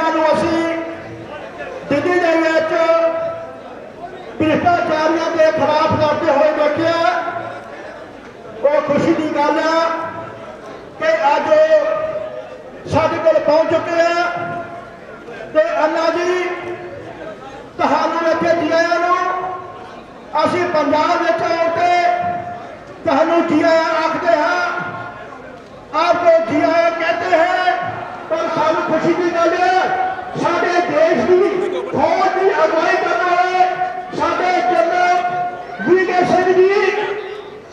जिन्होंने असी दिल्ली के भ्रिष्टाचारियों के खिलाफ लड़ते हुए देखिए, वो खुशी की गल है कि अज साडे कोल पहुंच चुके हैं। तो अन्ना जी तुहानू इत्थे जी आयां नूं असीं पंजाब विच आके तुहानू जी आयां आखदे हां, आपको जी आयां कहते हैं। पर सानू खुशी की गल है साडे देश की फौज की अगवाई करने वाले साडे जनरल वीके सिंह जी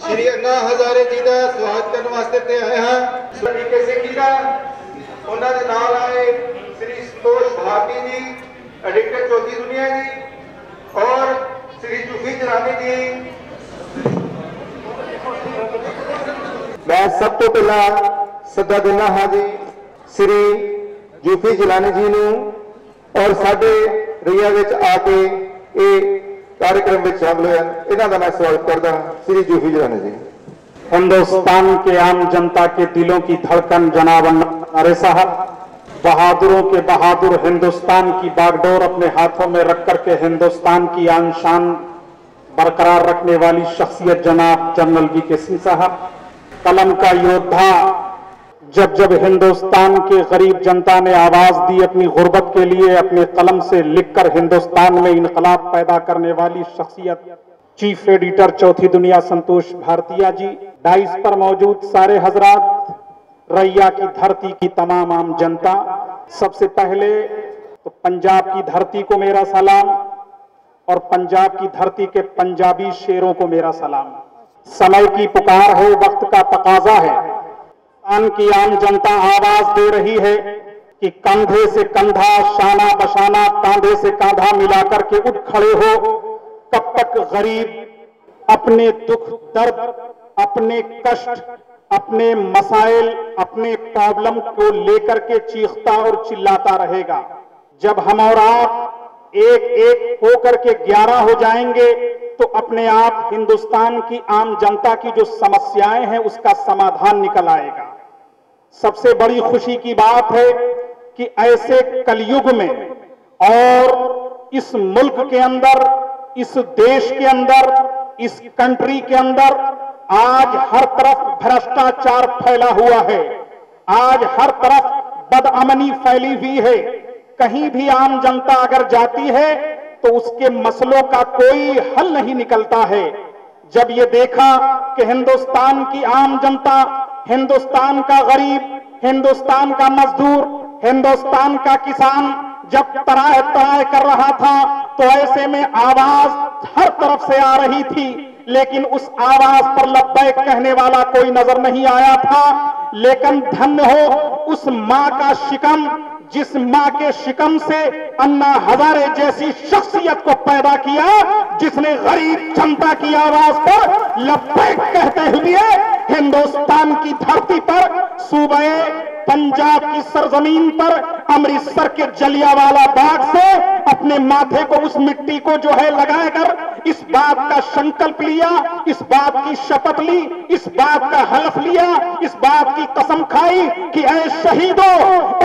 श्री अन्ना हजारे जी का स्वागत करने वास्ते ते आए हैं। वीके सिंह जी का उन्होंने दे नाल आए श्री संतोष भारती जी, एडिटर चौथी दुनिया जी और श्री जूफी जलानी जी। मैं सब तो पहला सदा देना हाँ जी श्री जूफी जलानी जी नूं और साडे रैया विच आके ये कार्यक्रम में शामिल हुए इन्हां दा मैं स्वागत करदा श्री जूफी जलानी जी। हिंदुस्तान के आम जनता के दिलों की धड़कन जनाब अन्ना साहब, बहादुरों के बहादुर हिंदुस्तान की बागडोर अपने हाथों में रख करके हिंदुस्तान की आन शान बरकरार रखने वाली शख्सियत जनाब जनरल वीके सिंह साहब, कलम का योद्धा। जब जब हिंदुस्तान के गरीब जनता ने आवाज दी अपनी गुर्बत के लिए, अपने कलम से लिखकर हिंदुस्तान में इनकलाब पैदा करने वाली शख्सियत चीफ एडिटर चौथी दुनिया संतोष भारतीया जी, डाइस पर मौजूद सारे हजरात, रैया की धरती की तमाम आम जनता, सबसे पहले तो पंजाब की धरती को मेरा सलाम और पंजाब की धरती के पंजाबी शेरों को मेरा सलाम। समय की पुकार है, वक्त का तकाजा है, हिंदुस्तान की आम जनता आवाज दे रही है कि कंधे से कंधा, शाना बशाना, कांधे से कांधा मिलाकर के उठ खड़े हो। कब तक गरीब अपने दुख दर्द, अपने कष्ट, अपने मसाइल, अपने प्रॉब्लम को लेकर के चीखता और चिल्लाता रहेगा। जब हम और आप एक एक होकर के 11 हो जाएंगे तो अपने आप हिंदुस्तान की आम जनता की जो समस्याएं हैं उसका समाधान निकल आएगा। सबसे बड़ी खुशी की बात है कि ऐसे कलयुग में और इस मुल्क के अंदर, इस देश के अंदर, इस कंट्री के अंदर आज हर तरफ भ्रष्टाचार फैला हुआ है, आज हर तरफ बदअमनी फैली हुई है। कहीं भी आम जनता अगर जाती है तो उसके मसलों का कोई हल नहीं निकलता है। जब ये देखा कि हिंदुस्तान की आम जनता, हिंदुस्तान का गरीब, हिंदुस्तान का मजदूर, हिंदुस्तान का किसान जब तराह तराह कर रहा था तो ऐसे में आवाज हर तरफ से आ रही थी, लेकिन उस आवाज पर लब्बैक कहने वाला कोई नजर नहीं आया था। लेकिन धन्य हो उस मां का शिकम, जिस मां के शिकम से अन्ना हजारे जैसी शख्सियत को पैदा किया, जिसने गरीब जनता की आवाज पर लब्बैक कहते हुए हिंदुस्तान की धरती पर, सूबे पंजाब की सरजमीन पर, अमृतसर के जलियांवाला बाग से अपने माथे को, उस मिट्टी को जो है लगाकर इस बात का संकल्प लिया, इस बात की शपथ ली, इस बात का हलफ लिया, इस बात की कसम खाई कि ऐ शहीदों,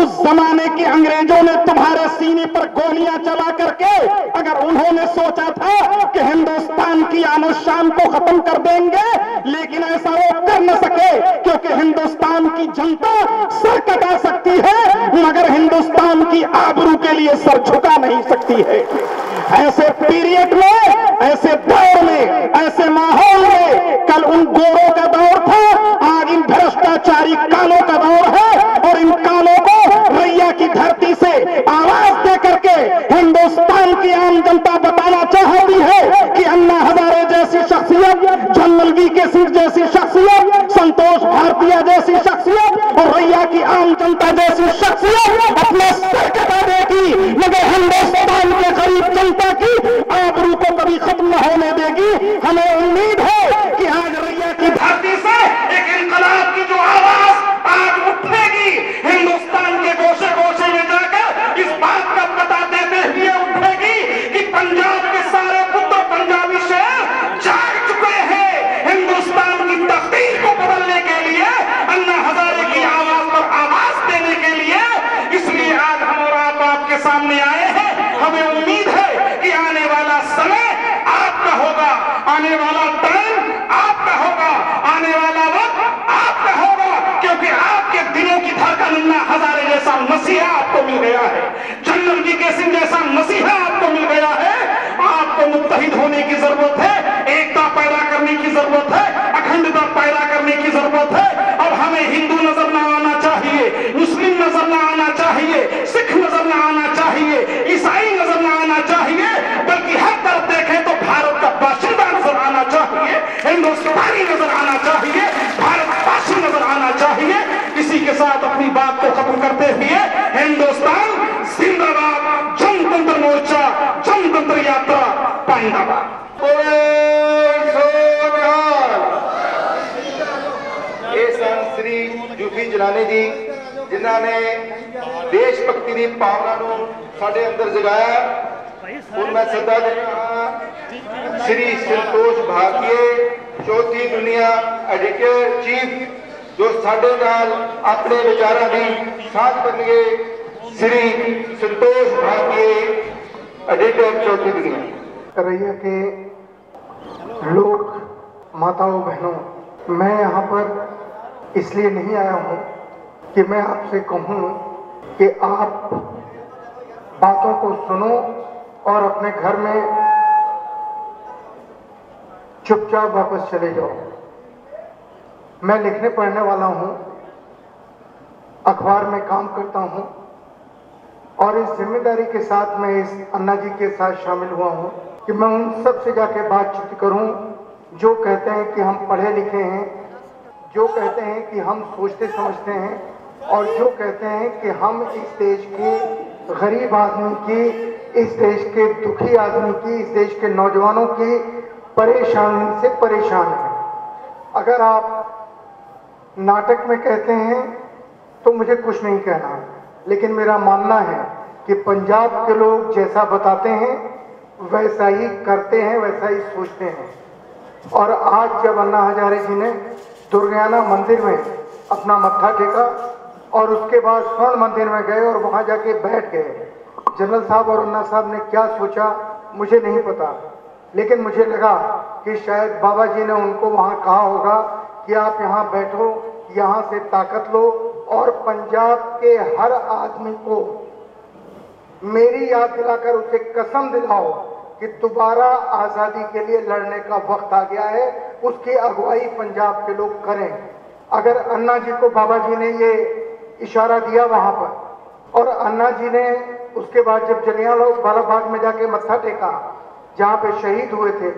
उस जमाने के अंग्रेजों ने तुम्हारे सीने पर गोलियां चला करके अगर उन्होंने सोचा था कि हिंदुस्तान की आनो शान को खत्म कर देंगे, लेकिन ऐसा वो कर न सके, क्योंकि हिंदुस्तान की जनता सर कटा सकती है मगर हिंदुस्तान की आबरू के लिए सर झुका नहीं सकती है। ऐसे पीरियड में, ऐसे दौर में, ऐसे माहौल में कल उन गोरों का दौर था, आज इन भ्रष्टाचारी कालों का दौर है और इन कालों को रैया की धरती से आवाज दे करके हिंदुस्तान की आम जनता बताना चाहती है कि अन्ना हजारे जैसी शख्सियत, जनरल वीके सिंह जैसी शख्सियत, संतोष भारतीय जैसी शख्सियत और रैया की आम जनता जैसी शख्सियत अपने सर कटा देगी मगर हिंदुस्तान के गरीब जनता की आबरू को कभी खत्म न होने देगी। हमें उम्मीद है कि आज रैया की धरती से एक इनकलाब की जो आवाज आज उठेगी, हिंदुस्तान के गोशे गोशे में जाकर इस बात का पता देते हुए उठेगी कि पंजाब के सारे पुत्र पंजाबी शहर जाग चुके हैं हिंदुस्तान की तकदीर को बदलने के लिए, अन्ना हजारे की आवाज पर आवाज देने के लिए। इसलिए आज हम और आप सामने आए हैं। हमें उम्मीद है कि आने वाला समय आपका होगा, आने वाला टाइम आपका होगा, आने वाला वक्त आपका होगा, क्योंकि आपके दिलों की धड़कन अन्ना हजारे जैसा मसीहा आपको मिल गया है, जनरल वीके सिंह जैसा मसीहा आपको मिल गया है। आपको मुत्तहिद होने की जरूरत है, एकता पैदा करने की जरूरत है, अखंडता पैदा करने की जरूरत है। अब हमें हिंदू नजर न आना चाहिए, मुस्लिम नजर न आना चाहिए, सिख नजर न आना चाहिए, ईसाई नजर न आना चाहिए, बल्कि हर तरफ देखें तो भारत का बाशिंदा नजर आना चाहिए, हिंदुस्तानी नजर आना चाहिए, भारतवासी नजर आना चाहिए। इसी के साथ अपनी बात को खत्म करते हुए, हिंदुस्तान जिंदाबाद, जनतंत्र मोर्चा, जनतंत्र यात्रा पाइंदाबाद। श्री जूफी जिलानी जी जिन्हों ने देशभक्ति की भावना को साडे अंदर जगाया। हुण मैं सदा देना श्री संतोष भाटिया, चौथी दुनिया एडिटर चीफ, जो साडे नाल अपने विचारों की साझ करनगे। श्री संतोष भाटिया, एडिटर चौथी दुनिया। कर रही है कि लोग, माताओं बहनों, मैं यहाँ पर इसलिए नहीं आया हूँ कि मैं आपसे कहूँ कि आप बातों को सुनो और अपने घर में चुपचाप वापस चले जाओ। मैं लिखने पढ़ने वाला हूँ, अखबार में काम करता हूँ और इस जिम्मेदारी के साथ मैं इस अन्ना जी के साथ शामिल हुआ हूँ कि मैं उन सब से जाके बातचीत करूँ जो कहते हैं कि हम पढ़े लिखे हैं, जो कहते हैं कि हम सोचते समझते हैं, और जो कहते हैं कि हम इस देश के गरीब आदमी की, इस देश के दुखी आदमी की, इस देश के नौजवानों की परेशानी से परेशान हैं। अगर आप नाटक में कहते हैं तो मुझे कुछ नहीं कहना, लेकिन मेरा मानना है कि पंजाब के लोग जैसा बताते हैं वैसा ही करते हैं, वैसा ही सोचते हैं। और आज जब अन्ना हजारे जी ने दुर्गाना मंदिर में अपना मत्था टेका और उसके बाद स्वर्ण मंदिर में गए और वहां जाके बैठ गए, जनरल साहब और अन्ना साहब ने क्या सोचा मुझे नहीं पता, लेकिन मुझे लगा कि शायद बाबा जी ने उनको वहां कहा होगा कि आप यहाँ बैठो, यहाँ से ताकत लो और पंजाब के हर आदमी को मेरी याद दिलाकर उसे कसम दिलाओ कि दोबारा आज़ादी के लिए लड़ने का वक्त आ गया है, उसकी अगुवाई पंजाब के लोग करें। अगर अन्ना जी को बाबा जी ने ये इशारा दिया वहां पर, और अन्ना जी ने उसके बाद जब जलियांवाला बाग में जाके मत्था टेका जहां पे शहीद हुए थे,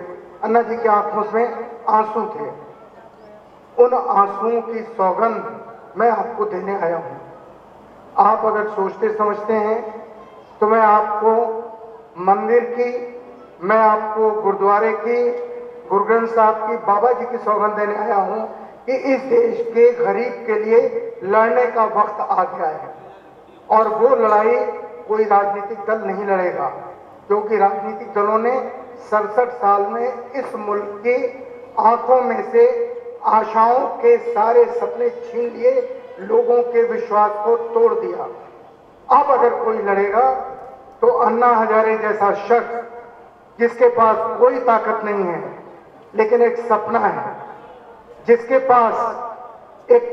अन्ना जी की आंखों में आंसू थे। उन आंसुओं की सौगंध मैं आपको देने आया हूं। आप अगर सोचते समझते हैं तो मैं आपको मंदिर की, मैं आपको गुरुद्वारे की, गुरु ग्रंथ साहब की, बाबा जी की सौगंध देने आया हूं कि इस देश के गरीब के लिए लड़ने का वक्त आ गया है। और वो लड़ाई कोई राजनीतिक दल नहीं लड़ेगा, क्योंकि राजनीतिक दलों ने 67 साल में इस मुल्क की आंखों में से आशाओं के सारे सपने छीन लिए, लोगों के विश्वास को तोड़ दिया। अब अगर कोई लड़ेगा तो अन्ना हजारे जैसा शख्स जिसके पास कोई ताकत नहीं है लेकिन एक सपना है, जिसके पास एक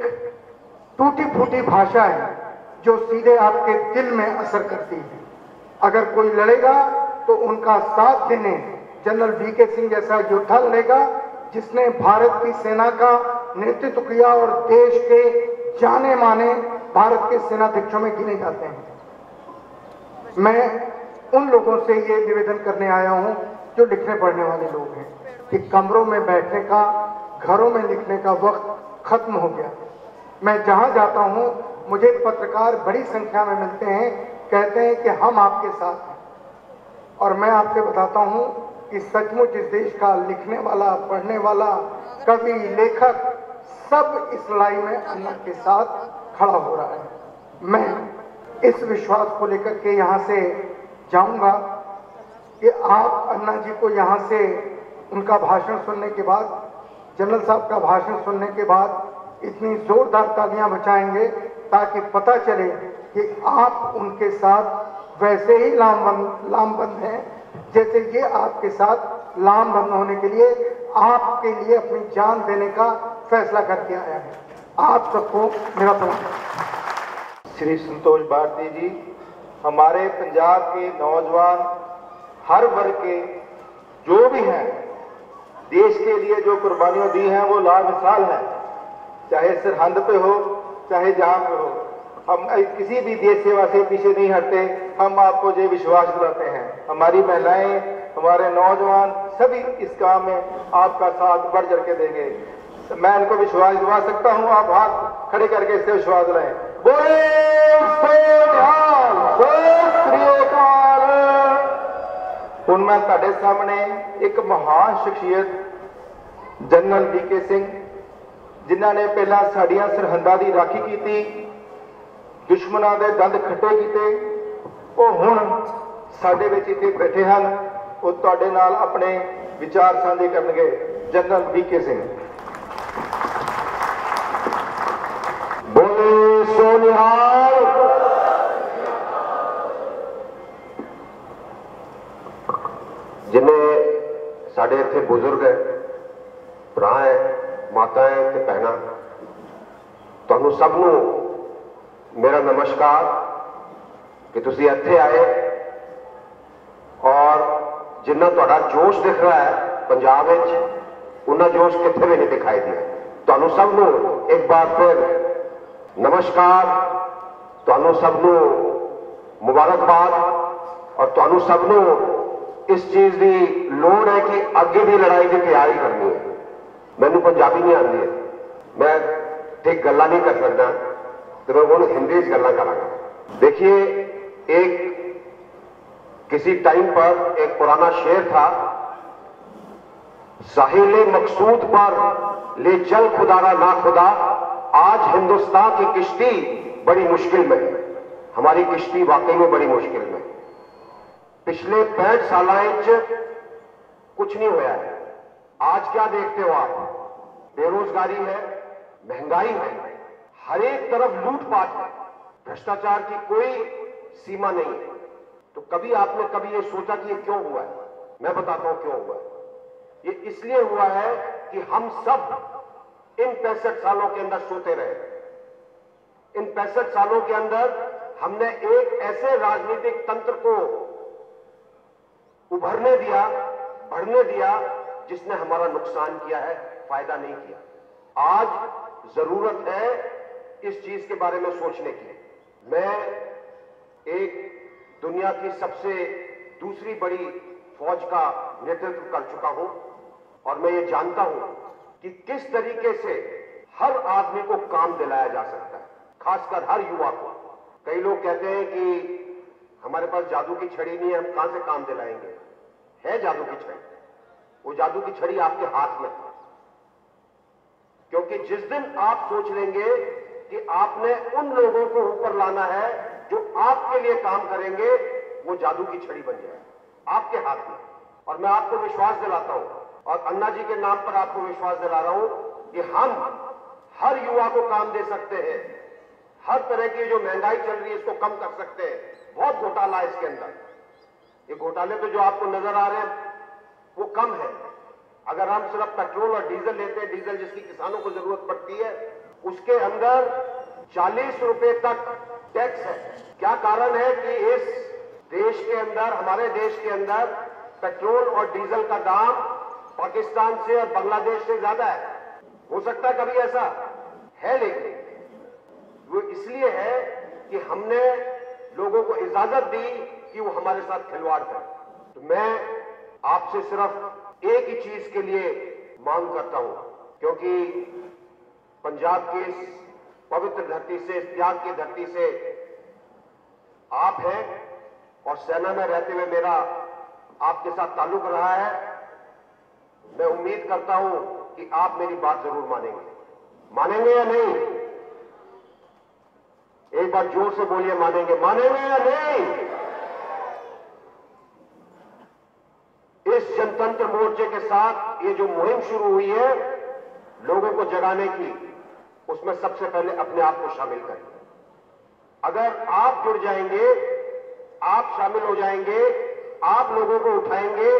टूटी फूटी भाषा है जो सीधे आपके दिल में असर करती है, अगर कोई लड़ेगा तो उनका साथ देने जनरल वीके सिंह जैसा योद्धा लड़ेगा जिसने भारत की सेना का नेतृत्व किया और देश के जाने माने भारत के सेनाध्यक्षों में गिने जाते हैं। मैं उन लोगों से ये निवेदन करने आया हूं जो लिखने पढ़ने वाले लोग हैं कि कमरों में बैठने का, घरों में लिखने का वक्त खत्म हो गया। मैं जहां जाता हूं मुझे पत्रकार बड़ी संख्या में मिलते हैं, कहते हैं कि हम आपके साथ हैं, और मैं आपसे बताता हूं कि सचमुच इस देश का लिखने वाला, पढ़ने वाला, कवि, लेखक सब इस लड़ाई में अन्ना के साथ खड़ा हो रहा है। मैं इस विश्वास को लेकर के यहाँ से जाऊंगा कि आप अन्ना जी को यहाँ से उनका भाषण सुनने के बाद, जनरल साहब का भाषण सुनने के बाद इतनी जोरदार तालियां बजाएंगे ताकि पता चले कि आप उनके साथ वैसे ही लामबंद हैं जैसे ये आपके साथ लामबंद होने के लिए आपके लिए अपनी जान देने का फैसला करके आया है। आप सबको मेरा प्रणाम। श्री संतोष भारती जी, हमारे पंजाब के नौजवान हर वर्ग के जो भी हैं, देश के लिए जो कुर्बानियां दी हैं वो लामिसाल है, चाहे सरहद पे हो चाहे जहां पे हो। हम किसी भी देश सेवा से पीछे नहीं हटते। हम आपको ये विश्वास दिलाते हैं, हमारी महिलाएं, हमारे नौजवान सभी इस काम में आपका साथ बढ़ चढ़ के देंगे। मैं इनको विश्वास दिला सकता हूं, आप हाथ खड़े करके इससे विश्वास दिलाएं। बोले ਹੁਣ मैं ਤੁਹਾਡੇ सामने एक महान शख्सियत जनरल वीके सिंह, जिन्हां ने पहला साड़ियां सरहदां दी राखी की, दुश्मनां दे दंद खट्टे कीते, वो हुण साडे विच इत्थे बैठे हन। वो तुहाडे नाल अपने विचार साझे करनगे। General VK Singh. बोले सोनिहाल। जिन्हें साढ़े इत्थे बुजुर्ग है, भरा है, माता है ते भैणा, तुहानू सबनू मेरा नमस्कार कि तुसी इत्थे आए। और जिन्ना तुहाडा जोश दिख रहा है पंजाब विच, उन्ना जोश कित्थे भी नहीं दिखाई दिया। तुहानू सबनू एक बार फिर नमस्कार, तुहानू सबनू मुबारकबाद। और तुहानू सबनू इस चीज की लोड़ है कि अगे भी लड़ाई की तैयारी करनी है। मैनू पंजाबी नहीं आती है, मैं ठीक गल्ला नहीं कर सकता, तो मैं हूँ हिंदी गल्ला करांगा। देखिए, एक किसी टाइम पर एक पुराना शेर था, साहिल मकसूद पर ले चल खुदारा ना खुदा, आज हिंदुस्तान की किश्ती बड़ी मुश्किल में है। हमारी किश्ती वाकई में बड़ी मुश्किल में। पिछले 65 साल कुछ नहीं हुआ है। आज क्या देखते हो आप? बेरोजगारी है, महंगाई है, हर एक तरफ लूटपाट है, भ्रष्टाचार की कोई सीमा नहीं है। तो कभी आपने कभी ये सोचा कि ये क्यों हुआ है? मैं बताता हूं क्यों हुआ है। ये इसलिए हुआ है कि हम सब इन 65 सालों के अंदर सोते रहे। इन 65 सालों के अंदर हमने एक ऐसे राजनीतिक तंत्र को उभरने दिया, बढ़ने दिया, जिसने हमारा नुकसान किया है, फायदा नहीं किया। आज जरूरत है इस चीज के बारे में सोचने की। मैं एक दुनिया की सबसे दूसरी बड़ी फौज का नेतृत्व कर चुका हूं और मैं ये जानता हूं कि किस तरीके से हर आदमी को काम दिलाया जा सकता है, खासकर हर युवा को। कई लोग कहते हैं कि हमारे पास जादू की छड़ी नहीं है, हम कहां से काम दिलाएंगे। है जादू की छड़ी, वो जादू की छड़ी आपके हाथ में है। क्योंकि जिस दिन आप सोच लेंगे कि आपने उन लोगों को ऊपर लाना है जो आपके लिए काम करेंगे, वो जादू की छड़ी बन जाए आपके हाथ में। और मैं आपको विश्वास दिलाता हूं, और अन्ना जी के नाम पर आपको विश्वास दिला रहा हूं कि हम हर युवा को काम दे सकते हैं। हर तरह की जो महंगाई चल रही है इसको कम कर सकते हैं। बहुत घोटाला है इसके अंदर। ये घोटाले तो जो आपको नजर आ रहे हैं वो कम है। अगर हम सिर्फ पेट्रोल और डीजल लेते हैं, डीजल जिसकी किसानों को जरूरत पड़ती है, उसके अंदर 40 रुपए तक टैक्स है। क्या कारण है कि इस देश के अंदर, हमारे देश के अंदर पेट्रोल और डीजल का दाम पाकिस्तान से और बांग्लादेश से ज्यादा है। हो सकता है कभी ऐसा है, लेकिन वो इसलिए है कि हमने लोगों को इजाजत दी कि वो हमारे साथ खिलवाड़ करें। तो मैं आपसे सिर्फ एक ही चीज के लिए मांग करता हूं, क्योंकि पंजाब की इस पवित्र धरती से, इस त्याग की धरती से आप हैं और सेना में रहते हुए मेरा आपके साथ ताल्लुक रहा है। मैं उम्मीद करता हूं कि आप मेरी बात जरूर मानेंगे। मानेंगे या नहीं? एक बार जोर से बोलिए, मानेंगे? मानेंगे या नहीं? इस जनतंत्र मोर्चे के साथ ये जो मुहिम शुरू हुई है लोगों को जगाने की, उसमें सबसे पहले अपने आप को शामिल करें। अगर आप जुड़ जाएंगे, आप शामिल हो जाएंगे, आप लोगों को उठाएंगे,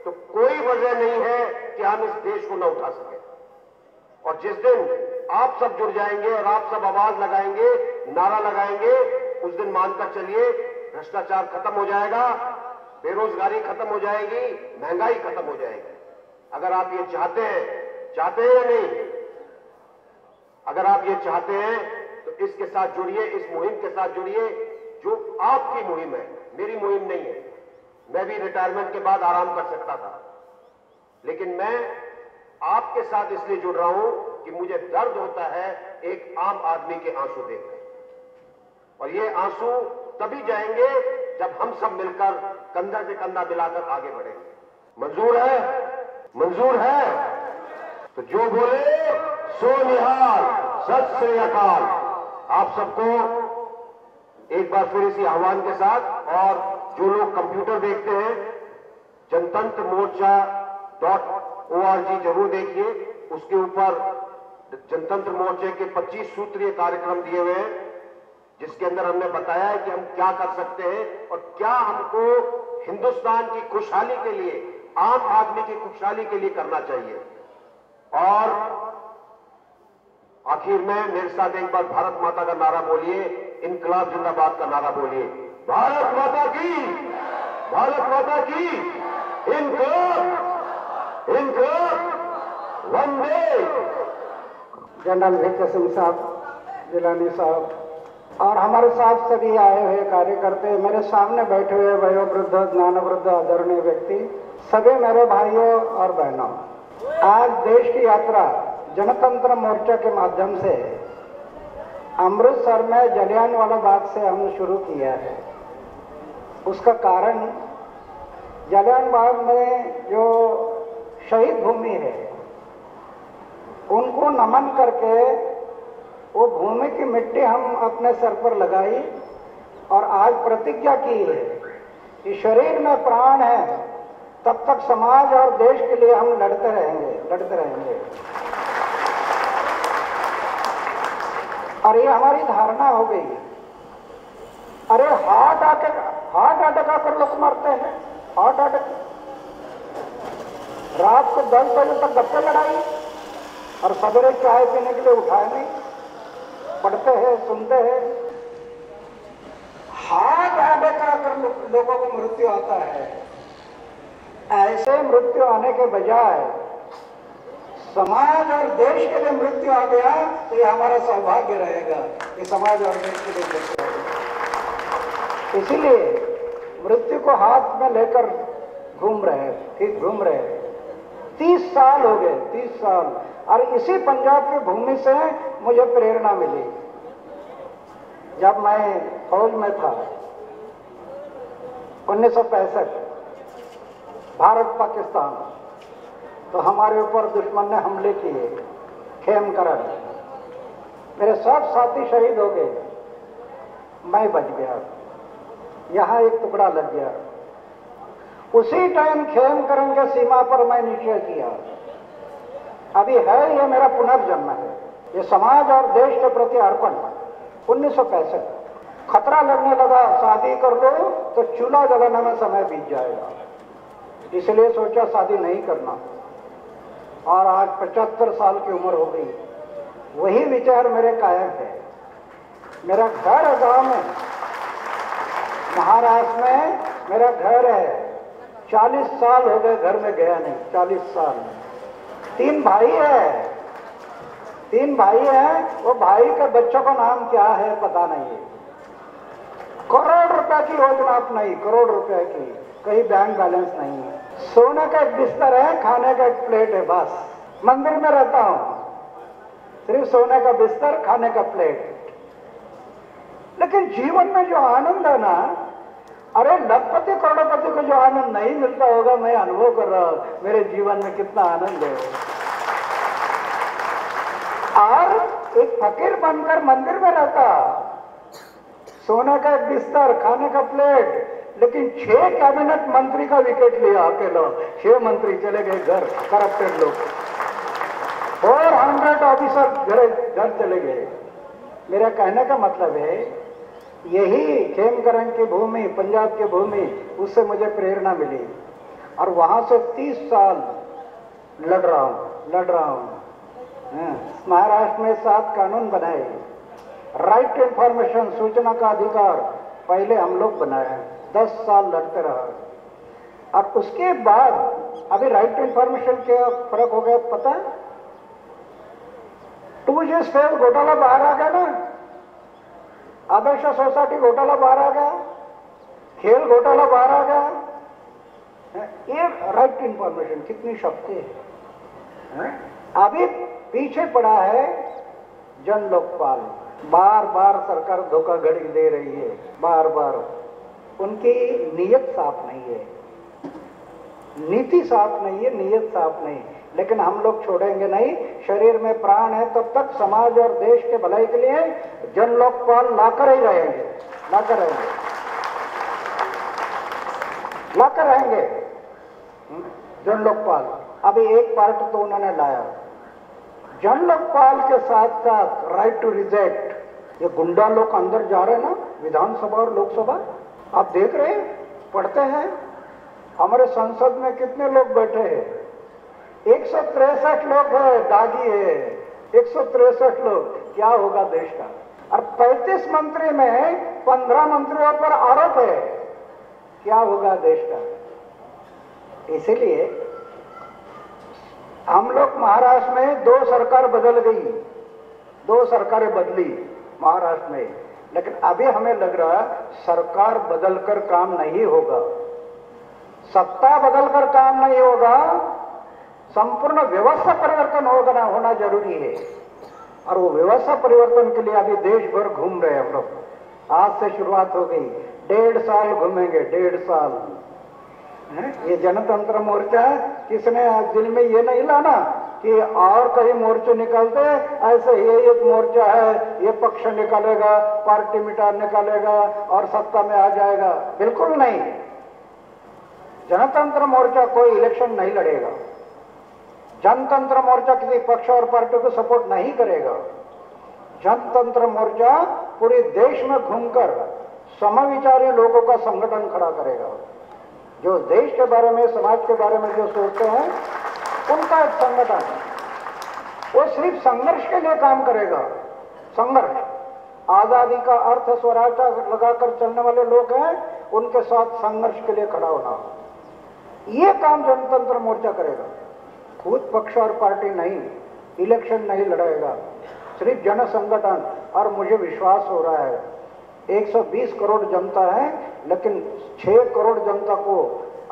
तो कोई वजह नहीं है कि हम इस देश को न उठा सके। और जिस दिन आप सब जुड़ जाएंगे और आप सब आवाज लगाएंगे, नारा लगाएंगे, उस दिन मानकर चलिए भ्रष्टाचार खत्म हो जाएगा, बेरोजगारी खत्म हो जाएगी, महंगाई खत्म हो जाएगी। अगर आप ये चाहते हैं या नहीं? अगर आप ये चाहते हैं तो इसके साथ जुड़िए, इस मुहिम के साथ जुड़िए जो आपकी मुहिम है, मेरी मुहिम नहीं है। मैं भी रिटायरमेंट के बाद आराम कर सकता था, लेकिन मैं आपके साथ इसलिए जुड़ रहा हूं कि मुझे दर्द होता है एक आम आदमी के आंसू देखकर, और ये आंसू तभी जाएंगे जब हम सब मिलकर कंधा से कंधा मिलाकर आगे बढ़ेंगे। मंजूर है? मंजूर है? तो जो बोले सो निहाल, सत श्री अकाल। आप सबको एक बार फिर इसी आह्वान के साथ, और जो लोग कंप्यूटर देखते हैं जनतंत्र मोर्चा.org जरूर देखिए, उसके ऊपर जनतंत्र मोर्चे के 25 सूत्रीय कार्यक्रम दिए हुए हैं, जिसके अंदर हमने बताया है कि हम क्या कर सकते हैं और क्या हमको हिंदुस्तान की खुशहाली के लिए, आम आदमी की खुशहाली के लिए करना चाहिए। और आखिर में मेरे साथ एक बार भारत माता का नारा बोलिए, इनकलाब जिंदाबाद का नारा बोलिए। भारत माता की, भारत माता की इनकलाब, इनकलाब, वंदे। जनरल वीके सिंह साहब, जिलानी साहब और हमारे साथ सभी आए हुए कार्यकर्ता, मेरे सामने बैठे हुए वयोवृद्ध, ज्ञानवृद्ध, आदरणीय व्यक्ति, सभी मेरे भाइयों और बहनों, आज देश की यात्रा जनतंत्र मोर्चा के माध्यम से अमृतसर में जलियांवाला बाग से हमने शुरू किया है। उसका कारण जलियांवाला बाग में जो शहीद भूमि है उनको नमन करके वो भूमि की मिट्टी हम अपने सर पर लगाई और आज प्रतिज्ञा की है कि शरीर में प्राण है तब तक समाज और देश के लिए हम लड़ते रहेंगे, लड़ते रहेंगे। और ये हमारी धारणा हो गई है। अरे हार्ट अटैक आकर लोग मरते हैं, हार्ट अटैक। रात को 10 बजे तक गप्पे लड़ाई और सवेरे चाय पीने के लिए उठाए नहीं, पढ़ते हैं, सुनते हैं। हार्ट अटैक आकर लोगों को मृत्यु आता है। ऐसे मृत्यु आने के बजाय समाज और देश के लिए मृत्यु आ गया तो ये हमारा सौभाग्य रहेगा कि समाज और देश के लिए मृत्यु आ गया। इसीलिए मृत्यु को हाथ में लेकर घूम रहे, ठीक घूम रहे। 30 साल हो गए, 30 साल। और इसी पंजाब की भूमि से मुझे प्रेरणा मिली। जब मैं फौज में था 1965, भारत पाकिस्तान, तो हमारे ऊपर दुश्मन ने हमले किए, खेमकरण। मेरे सब साथी शहीद हो गए, मैं बच गया, यहाँ एक टुकड़ा लग गया। उसी टाइम खेमकरण के सीमा पर मैं निश्चय किया, अभी है ये मेरा पुनर्जन्म है, ये समाज और देश के प्रति अर्पण। 1965 खतरा लगने लगा, शादी कर लो तो चूल्हा जलाने में समय बीत जाएगा, इसलिए सोचा शादी नहीं करना। और आज 75 साल की उम्र हो गई, वही विचार मेरे कायम है। मेरा घर है गांव में, महाराष्ट्र में मेरा घर है। 40 साल हो गए घर में गया नहीं, 40 साल। 3 भाई है, 3 भाई हैं। वो भाई के बच्चों का नाम क्या है पता नहीं है। करोड़ रुपए की योजना अपनाई, करोड़ रुपए की, कहीं बैंक बैलेंस नहीं है। सोने का एक बिस्तर है, खाने का एक प्लेट है, बस। मंदिर में रहता हूं, सिर्फ सोने का बिस्तर, खाने का प्लेट। लेकिन जीवन में जो आनंद है ना, अरे लखपति करोड़पति को जो आनंद नहीं मिलता होगा, मैं अनुभव कर रहा हूं मेरे जीवन में कितना आनंद है। और एक फकीर बनकर मंदिर में रहता, सोने का एक बिस्तर, खाने का प्लेट, लेकिन 6 कैबिनेट मंत्री का विकेट लिया अकेला। 6 मंत्री चले गए घर, करप्टेड लोग। 400 ऑफिसर घर चले गए। मेरा कहने का मतलब है यही खेमकरण की भूमि, पंजाब की भूमि, उससे मुझे प्रेरणा मिली और वहां से 30 साल लड़ रहा हूं। महाराष्ट्र में 7 कानून बनाए, राइट टू इंफॉर्मेशन, सूचना का अधिकार पहले हम लोग बनाए, 10 साल लड़ते रहा। और उसके बाद अभी राइट टू इंफॉर्मेशन क्या फर्क हो गया पता है? 2G स्पेस घोटाला बाहर आ गया ना, आदर्श सोसाइटी घोटाला बाहर आ गया, खेल घोटाला बाहर आ गया। ये राइट टू इंफॉर्मेशन कितनी शक्ति है। अभी पीछे पड़ा है जन लोकपाल, बार बार सरकार धोखाधड़ी दे रही है, बार बार। उनकी नीयत साफ नहीं है, नीति साफ नहीं है, नीयत साफ नहीं। लेकिन हम लोग छोड़ेंगे नहीं, शरीर में प्राण है तब तक समाज और देश के भलाई के लिए जन लोकपाल लाकर ही रहेंगे, लाकर रहेंगे, लाकर रहेंगे जन लोकपाल। अभी एक पार्ट तो उन्होंने लाया, जन लोकपाल के साथ साथ राइट टू रिजेक्ट। ये गुंडा लोग अंदर जा रहे हैं ना, विधानसभा और लोकसभा, आप देख रहे हैं, पढ़ते हैं। हमारे संसद में कितने लोग बैठे हैं? 163 लोग है, दागी है 163 लोग। क्या होगा देश का? और 35 मंत्री में 15 मंत्रियों पर आरोप है, क्या होगा देश का? इसीलिए हम लोग महाराष्ट्र में 2 सरकार बदल गई, 2 सरकारें बदली महाराष्ट्र में, लेकिन अभी हमें लग रहा सरकार बदलकर काम नहीं होगा, सत्ता बदलकर काम नहीं होगा, संपूर्ण व्यवस्था परिवर्तन होना जरूरी है। और वो व्यवस्था परिवर्तन के लिए अभी देश भर घूम रहे हैं हम लोग। आज से शुरुआत हो गई, 1.5 साल घूमेंगे, 1.5 साल। ये जनतंत्र मोर्चा, किसने दिल में ये नहीं लाना कि और कहीं मोर्चे निकालते, ऐसे ये एक मोर्चा है, ये पक्ष निकालेगा, पार्टी मिटा निकालेगा और सत्ता में आ जाएगा। बिल्कुल नहीं। जनतंत्र मोर्चा कोई इलेक्शन नहीं लड़ेगा, जनतंत्र मोर्चा किसी पक्ष और पार्टी को सपोर्ट नहीं करेगा। जनतंत्र मोर्चा पूरे देश में घूमकर समविचारी लोगों का संगठन खड़ा करेगा, जो देश के बारे में, समाज के बारे में जो सोचते हैं, उनका एक संगठन। वो सिर्फ संघर्ष के लिए काम करेगा, संघर्ष। आजादी का अर्थ स्वराज लगाकर चलने वाले लोग हैं, उनके साथ संघर्ष के लिए खड़ा होना, ये काम जनतंत्र मोर्चा करेगा। खुद पक्ष और पार्टी नहीं, इलेक्शन नहीं लड़ेगा, सिर्फ जन संगठन। और मुझे विश्वास हो रहा है 120 करोड़ जनता है, लेकिन 6 करोड़ जनता को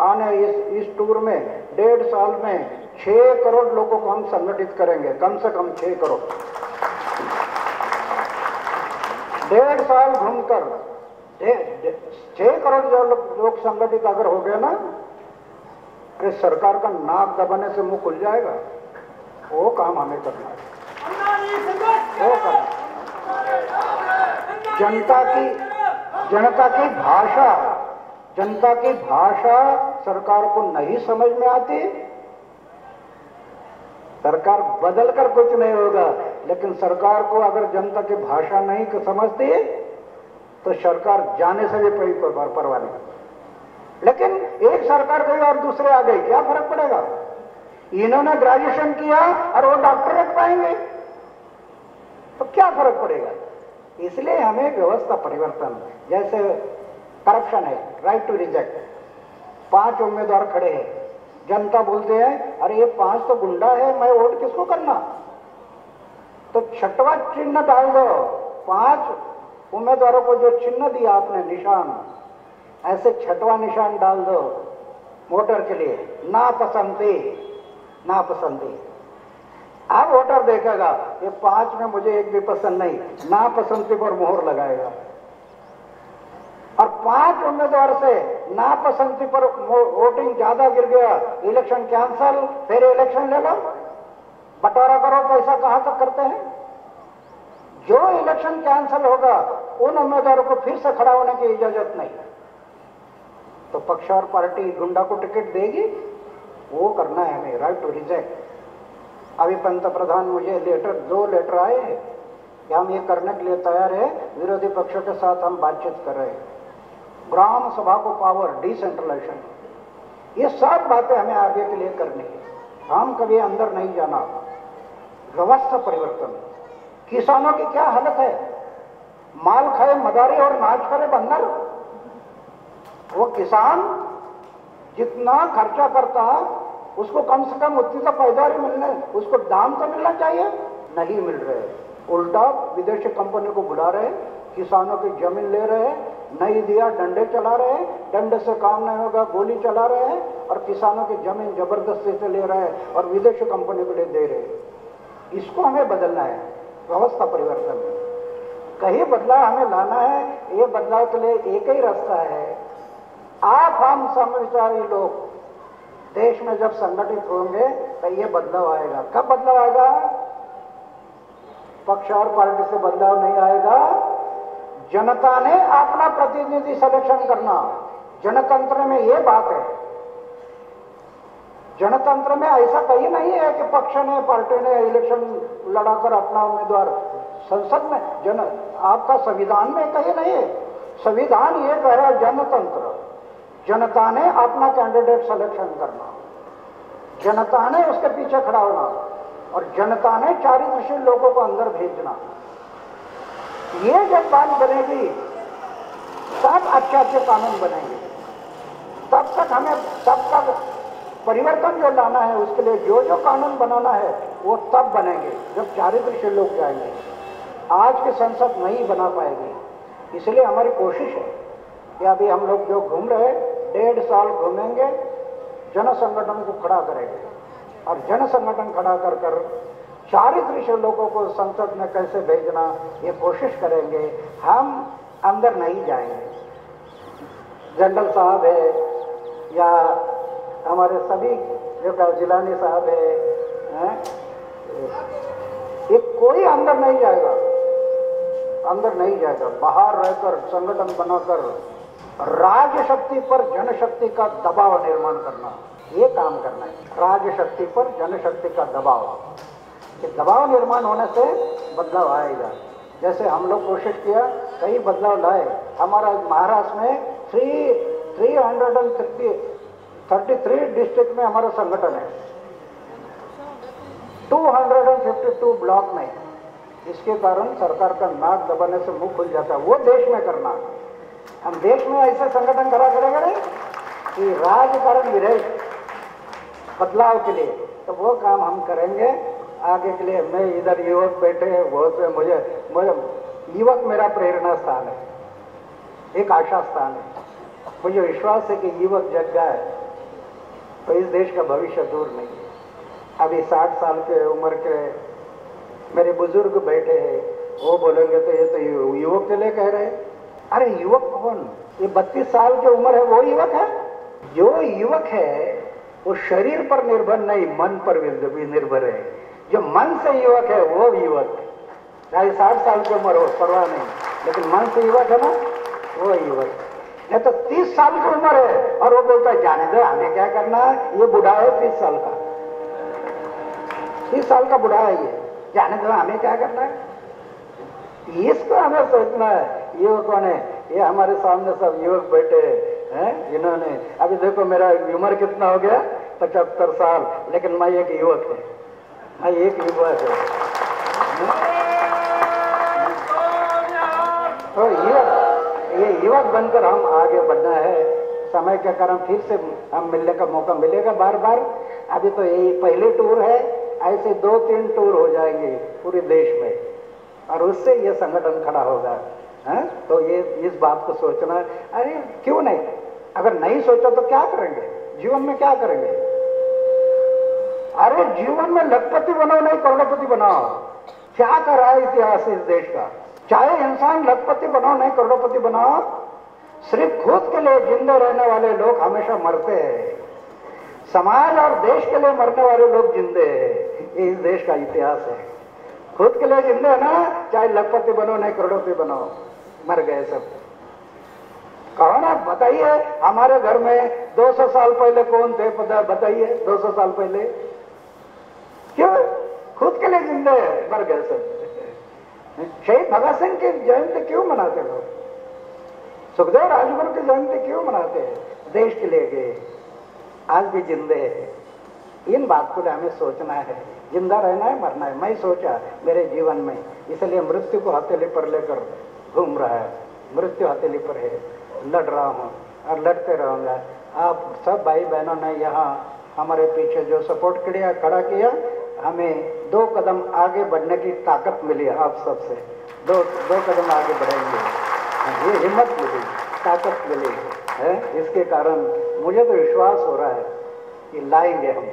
आने इस टूर में 1.5 साल में 6 करोड़ लोगों को हम संगठित करेंगे, कम से कम 6 करोड़। 1.5 साल घूमकर 6 करोड़ जो लोग संगठित अगर हो गए ना, कि सरकार का नाक दबाने से मुंह खुल जाएगा। वो काम हमें करना है, वो करना। जनता की भाषा सरकार को नहीं समझ में आती। सरकार बदलकर कुछ नहीं होगा, लेकिन सरकार को अगर जनता की भाषा नहीं समझती तो सरकार जाने से भी परवाह नहीं। लेकिन एक सरकार गई और दूसरे आ गई, क्या फर्क पड़ेगा? इन्होंने ग्रेजुएशन किया और वो डॉक्टरेट पाएंगे, तो क्या फर्क पड़ेगा? इसलिए हमें व्यवस्था परिवर्तन, जैसे करप्शन है, राइट टू रिजेक्ट। 5 उम्मीदवार खड़े हैं, जनता बोलते हैं अरे ये 5 तो गुंडा है, मैं वोट किसको करना? तो 6वां चिन्ह डाल दो। 5 उम्मीदवारों को जो चिन्ह दिया आपने, निशान, ऐसे 6वां निशान डाल दो वोटर के लिए, नापसंदी, नापसंदी। अब वोटर देखेगा ये 5 में मुझे एक भी पसंद नहीं, नापसंदी पर मोहर लगाएगा। और 5 उम्मीदवार से नापसंदी पर वोटिंग ज्यादा गिर गया, इलेक्शन कैंसल, फिर इलेक्शन ले लो, बंटवारा करो, पैसा कहां तक करते हैं? जो इलेक्शन कैंसल होगा उन उम्मीदवारों को फिर से खड़ा होने की इजाजत नहीं। तो पक्ष और पार्टी गुंडा को टिकट देगी, वो करना है हमें, राइट टू रिजेक्ट। अभी पंतप्रधान मुझे 2 लेटर आए हैं, कि हम ये करने के लिए तैयार है, विरोधी पक्षों के साथ हम बातचीत कर रहे हैं। ग्राम सभा को पावर, डिसेंट्रलाइजेशन, ये सब बातें हमें आगे के लिए करनी है। हम कभी अंदर नहीं जाना। व्यवस्था परिवर्तन, किसानों की क्या हालत है, माल खाए मदारी और नाच करे बंदर। वो किसान जितना खर्चा करता उसको कम से कम उतनी तो पैदावारी मिलने, उसको दाम तो मिलना चाहिए, नहीं मिल रहे। उल्टा विदेशी कंपनी को बुला रहे, किसानों की जमीन ले रहे, नहीं दिया डंडे चला रहे, डंडे से काम नहीं होगा गोली चला रहे हैं, और किसानों की जमीन जबरदस्ती से ले रहे हैं और विदेशी कंपनी को दे रहे हैं। इसको हमें बदलना है, व्यवस्था परिवर्तन। कहीं बदलाव हमें लाना है। ये बदलाव के लिए एक ही रास्ता है, आप हम समविचारी लोग देश में जब संगठित होंगे तो ये बदलाव आएगा। कब बदलाव आएगा? पक्ष और पार्टी से बदलाव नहीं आएगा। जनता ने अपना प्रतिनिधि सिलेक्शन करना। जनतंत्र में ये बात है। जनतंत्र में ऐसा कहीं नहीं है कि पक्ष ने, पार्टी ने इलेक्शन लड़ाकर अपना उम्मीदवार, संसद में आपका संविधान में कहीं नहीं है। संविधान ये कह रहा है जनतंत्र, जनता ने अपना कैंडिडेट सिलेक्शन करना, जनता ने उसके पीछे खड़ा होना, और जनता ने चारित्रशील लोगों को अंदर भेजना। ये जब बात बनेगी तब अच्छे अच्छे कानून बनेंगे। तब तक हमें सबका परिवर्तन जो लाना है, उसके लिए जो जो कानून बनाना है वो तब बनेंगे जब चारित्रशील लोग जाएंगे। आज की संसद नहीं बना पाएगी। इसलिए हमारी कोशिश है कि अभी हम लोग जो घूम रहे, 1.5 साल घूमेंगे, जन संगठन को खड़ा करेंगे, और जन संगठन खड़ा कर कर चारित्रशील लोगों को संसद में कैसे भेजना, ये कोशिश करेंगे। हम अंदर नहीं जाएंगे। जनरल साहब है या हमारे सभी जो जिलानी साहब है, ये कोई अंदर नहीं जाएगा, अंदर नहीं जाएगा। बाहर रहकर संगठन बनाकर राज्य शक्ति पर जनशक्ति का दबाव निर्माण करना, ये काम करना है। राज्य शक्ति पर जनशक्ति का दबाव, ये दबाव निर्माण होने से बदलाव आएगा। जैसे हम लोग कोशिश किया, कई बदलाव लाए। हमारा महाराष्ट्र में 333 डिस्ट्रिक्ट में हमारा संगठन है, 252 ब्लॉक में। इसके कारण सरकार का नाक दबाने से मुंह खुल जाता है। वो देश में करना, हम देश में ऐसे संगठन करा करेंगे कि राजकारण विरोध बदलाव के लिए, तो वो काम हम करेंगे आगे के लिए। मैं इधर युवक बैठे हैं, वो से मुझे युवक मेरा प्रेरणा स्थान है, एक आशा स्थान है। मुझे विश्वास है कि युवक जग गया है तो इस देश का भविष्य दूर नहीं है। अभी 60 साल के उम्र के मेरे बुजुर्ग बैठे हैं, वो बोलेंगे तो ये तो युवक के लिए कह रहे हैं। अरे युवक कौन? ये 32 साल की उम्र है, वो युवक है? जो युवक है वो शरीर पर निर्भर नहीं, मन पर भी निर्भर है। जो मन से युवक है वो युवक है। चाहे 60 साल की उम्र हो, परवाह नहीं, लेकिन मन से युवक है ना, वो युवक। नहीं तो 30 साल की उम्र है और वो बोलता है जाने दो, हमें क्या करना है, ये बुढ़ा है 30 साल का, 30 साल का बुढ़ा है, ये जाने दो, हमें क्या करना है। इसको हमें सोचना है। युवक कौन है? ये हमारे सामने सब युवक बैठे हैं, इन्होंने अभी देखो मेरा उम्र कितना हो गया, 75 साल, लेकिन मैं एक युवक है, मैं एक युवक है। तो ये युवक बनकर हम आगे बढ़ना है। समय के कारण फिर से हम मिलने का मौका मिलेगा बार बार। अभी तो यही पहले टूर है, ऐसे 2-3 टूर हो जाएंगे पूरे देश में, और उससे ये संगठन खड़ा होगा। तो ये इस बात को सोचना है। अरे क्यों नहीं, अगर नहीं सोचा तो क्या करेंगे जीवन में, क्या करेंगे? अरे जीवन में लखपति बनाओ, नहीं करोड़पति बनाओ। क्या कर रहा है इतिहास इस देश का? चाहे इंसान लखपति बनाओ, नहीं करोड़पति बनाओ, सिर्फ खुद के लिए जिंदे रहने वाले लोग हमेशा मरते हैं, समाज और देश के लिए मरने वाले लोग जिंदे हैं। ये इस देश का इतिहास है। खुद के लिए जिंदे है ना, चाहे लखपति बनो नहीं करोड़पति बनाओ, मर गए सब। कौन है बताइए? हमारे घर में 200 साल पहले कौन थे पता बताइए? 200 साल पहले क्यों? खुद के लिए जिंदे है, मर गए सब। शहीद भगत सिंह की जयंती क्यों मनाते लोग? सुखदेव राजगुरु की जयंती क्यों मनाते हैं? देश के लिए गए, आज भी जिंदे हैं। इन बात को हमें सोचना है, जिंदा रहना है, मरना है। मैं सोचा मेरे जीवन में, इसलिए मृत्यु को हथेली पर लेकर घूम रहा है। मृत्यु हथेली पर है, लड़ रहा हूँ और लड़ते रहूँगा। आप सब भाई बहनों ने यहाँ हमारे पीछे जो सपोर्ट किया, खड़ा किया, हमें 2 कदम आगे बढ़ने की ताकत मिली। आप सबसे 2 कदम आगे बढ़ेंगे, ये हिम्मत मिली, ताकत मिली है। इसके कारण मुझे तो विश्वास हो रहा है कि लाएंगे हम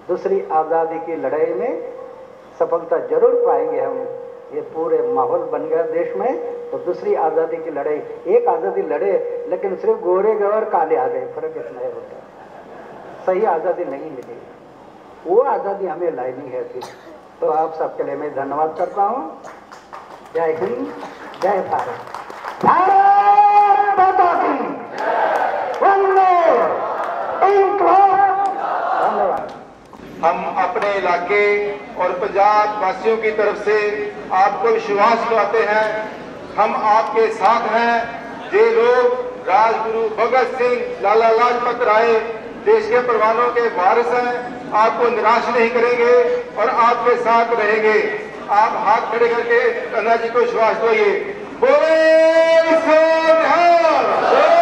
दूसरी आज़ादी की लड़ाई में सफलता जरूर पाएंगे हम। ये पूरे माहौल बन गया देश में, तो दूसरी आज़ादी की लड़ाई, एक आज़ादी लड़े लेकिन सिर्फ गोरे गए और काले आ गए, फर्क इतना ही होता है। सही आज़ादी नहीं मिली, वो आज़ादी हमें लानी है फिर। तो आप सबके लिए मैं धन्यवाद करता हूँ। जय हिंद, जय भारत। भारत माता की वंदे इंकलाब। धन्यवाद। हम अपने इलाके और पंजाब वासियों की तरफ से आपको विश्वास दिलाते हैं, हम आपके साथ हैं। जे लोग राजगुरु भगत सिंह, लाला लाजपत राय देश के परवानों के वारिस हैं, आपको निराश नहीं करेंगे और आपके साथ रहेंगे। आप हाथ खड़े करके अन्ना जी को विश्वास दिलाइए। बोले सो निहाल।